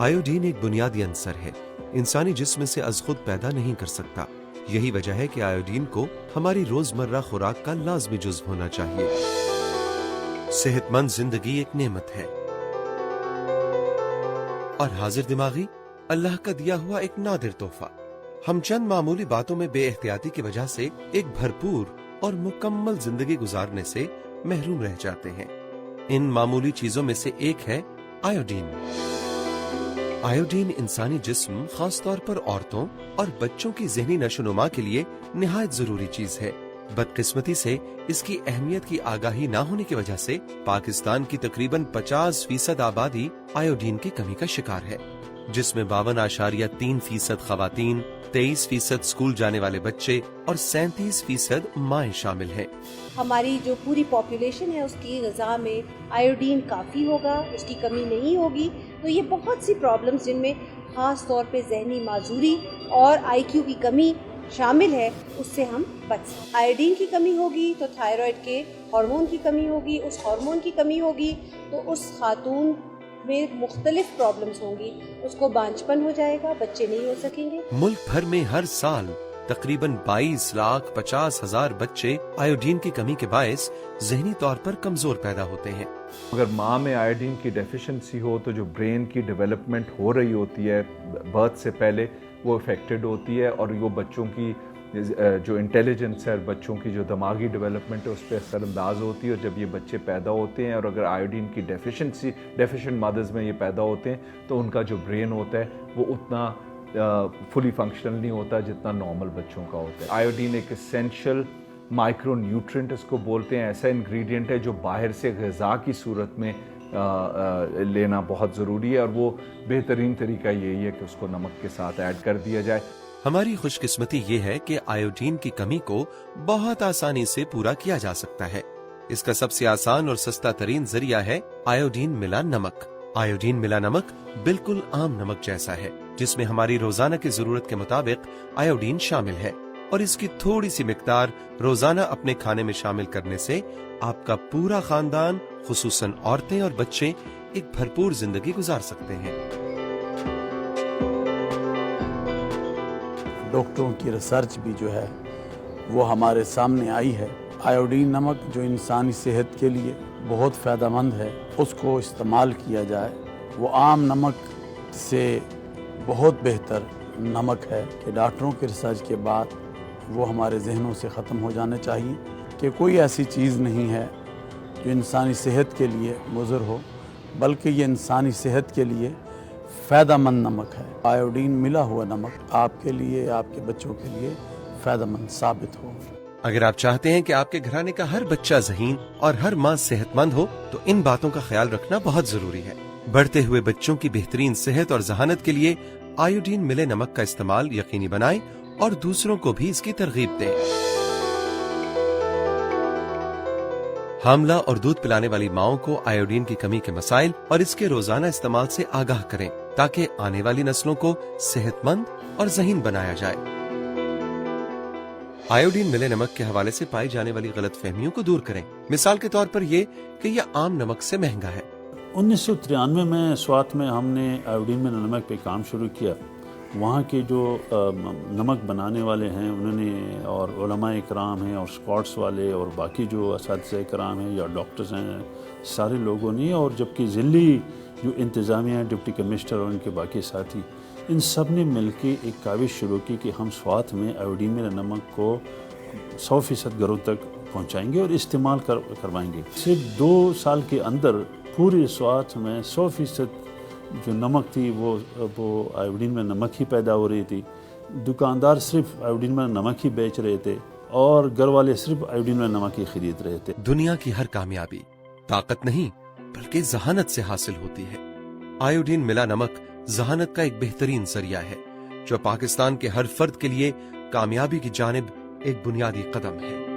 Iodine एक बुनियादी अंसर है, इंसानी जिस्म से अज खुद पैदा नहीं कर सकता। यही वजह है कि आयोडीन को हमारी रोजमर्रा खुराक का लाजमी जुज़्व होना चाहिए। सेहतमंद जिंदगी एक नेमत है और हाजिर दिमागी अल्लाह का दिया हुआ एक नादिर तोहफा। हम चंद मामूली बातों में बेएहतियाती की वजह से एक भरपूर और मुकम्मल जिंदगी गुजारने से महरूम रह जाते हैं। इन मामूली चीजों में से एक है आयोडीन। आयोडीन इंसानी जिस्म, खास तौर पर औरतों और बच्चों की ज़हनी नशोनुमा के लिए निहायत जरूरी चीज है। बदकिस्मती से इसकी अहमियत की आगाही ना होने की वजह से पाकिस्तान की तकरीबन 50% आबादी आयोडीन की कमी का शिकार है, जिसमें 52.3% खवातीन, 23% स्कूल जाने वाले बच्चे और 37% माएँ शामिल हैं। हमारी जो पूरी पॉपुलेशन है उसकी ग़िज़ा में आयोडीन काफ़ी होगा, उसकी कमी नहीं होगी तो ये बहुत सी प्रॉब्लम्स जिनमें ख़ास तौर पे ज़हनी माजूरी और IQ की कमी शामिल है उससे हम बच सकते। आयोडीन की कमी होगी तो थायराइड के हार्मोन की कमी होगी, उस हार्मोन की कमी होगी तो उस खातून में मुख्तलिफ प्रॉब्लम्स होंगी, उसको बांझपन हो जाएगा, बच्चे नहीं हो सकेंगे। मुल्क भर में हर साल तकरीबन 22,50,000 बच्चे आयोडीन की कमी के बायस ज़हनी तौर पर कमजोर पैदा होते हैं। अगर माँ में आयोडीन की डेफिशिएंसी हो तो जो ब्रेन की डेवलपमेंट हो रही होती है बर्थ से पहले वो इफेक्टेड होती है और वो बच्चों की जो इंटेलिजेंस है, बच्चों की जो दिमागी डेवलपमेंट है उस पर असरअंदाज होती है। और जब ये बच्चे पैदा होते हैं और अगर आयोडीन की डेफिशिएंट मदर्स में ये पैदा होते हैं तो उनका जो ब्रेन होता है वो उतना फुली फंक्शनल नहीं होता जितना नॉर्मल बच्चों का होता है। आयोडीन एक एसेंशियल माइक्रो न्यूट्रिएंट इसको बोलते हैं, ऐसा इंग्रेडिएंट है जो बाहर से ग़िज़ा की सूरत में लेना बहुत ज़रूरी है और वो बेहतरीन तरीका यही है कि उसको नमक के साथ ऐड कर दिया जाए। हमारी खुशकिस्मती ये है कि आयोडीन की कमी को बहुत आसानी से पूरा किया जा सकता है। इसका सबसे आसान और सस्ता तरीन जरिया है आयोडीन मिला नमक। आयोडीन मिला नमक बिल्कुल आम नमक जैसा है, जिसमें हमारी रोजाना की जरूरत के मुताबिक आयोडीन शामिल है और इसकी थोड़ी सी मिकदार रोजाना अपने खाने में शामिल करने से आपका पूरा खानदान, खुसूसन औरतें और बच्चे एक भरपूर जिंदगी गुजार सकते हैं। डॉक्टरों की रिसर्च भी जो है वो हमारे सामने आई है। आयोडीन नमक जो इंसानी सेहत के लिए बहुत फ़ायदेमंद है उसको इस्तेमाल किया जाए। वो आम नमक से बहुत बेहतर नमक है कि डॉक्टरों के रिसर्च के बाद वो हमारे जहनों से ख़त्म हो जाने चाहिए कि कोई ऐसी चीज़ नहीं है जो इंसानी सेहत के लिए मुज़र हो, बल्कि ये इंसानी सेहत के लिए फ़ायदेमंद नमक है। आयोडीन मिला हुआ नमक आपके लिए, आपके बच्चों के लिए फ़ायदेमंद साबित हो। अगर आप चाहते हैं कि आपके घराने का हर बच्चा ज़हीन और हर माँ सेहतमंद हो तो इन बातों का ख्याल रखना बहुत जरूरी है। बढ़ते हुए बच्चों की बेहतरीन सेहत और जहानत के लिए आयोडीन मिले नमक का इस्तेमाल यकीनी बनाएं और दूसरों को भी इसकी तरगीब दें। हामला और दूध पिलाने वाली माओं को आयोडीन की कमी के मसाइल और इसके रोजाना इस्तेमाल से आगाह करें ताकि आने वाली नस्लों को सेहतमंद और ज़हीन बनाया जाए। आयोडीन मिले नमक के हवाले से पाई जाने वाली गलतफहमियों को दूर करें। मिसाल के तौर पर ये कि यह आम नमक से महंगा है। 1993 में स्वात में हमने आयोडीन मिले नमक पे काम शुरू किया। वहाँ के जो नमक बनाने वाले हैं उन्होंने और उलमाए इकराम हैं और स्कॉट्स वाले और बाकी जो असातिज़ा इकराम हैं या डॉक्टर्स हैं, सारे लोगों ने, और जबकि ज़िली जो इंतज़ामिया डिप्टी कमिश्नर और उनके बाकी साथी, इन सब ने मिल के एक काविश शुरू की कि हम स्वात में आयोडीन मिले नमक को 100% घरों तक पहुँचाएँगे और इस्तेमाल करवाएँगे। सिर्फ 2 साल के अंदर पूरे स्वात में 100% जो नमक थी वो आयोडीन में नमक ही पैदा हो रही थी। दुकानदार सिर्फ आयोडीन में नमक ही बेच रहे थे और घर वाले सिर्फ आयोडीन में नमक ही खरीद रहे थे। दुनिया की हर कामयाबी ताकत नहीं बल्कि जहानत से हासिल होती है। आयोडीन मिला नमक जहानत का एक बेहतरीन जरिया है जो पाकिस्तान के हर फर्द के लिए कामयाबी की जानिब एक बुनियादी कदम है।